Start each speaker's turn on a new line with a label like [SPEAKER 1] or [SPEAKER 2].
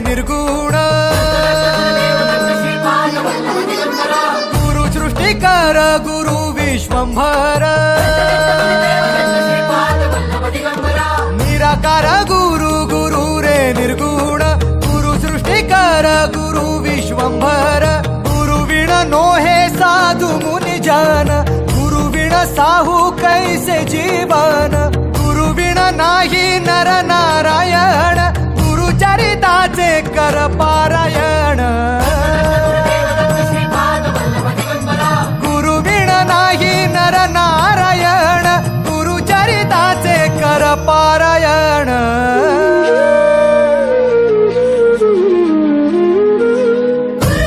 [SPEAKER 1] निर्गुण गुरु सृष्टिकर गुरु विश्वंभर निराकार गुरु गुरु रे निर्गुण गुरु सृष्टिकर गुरु विश्वंभर गुरु विण नोहे साधु मुनि जन गुरु विण साहू कैसे जीवन गुरु विण नाही नर नारायण गुरु चरिताचे कर पारायण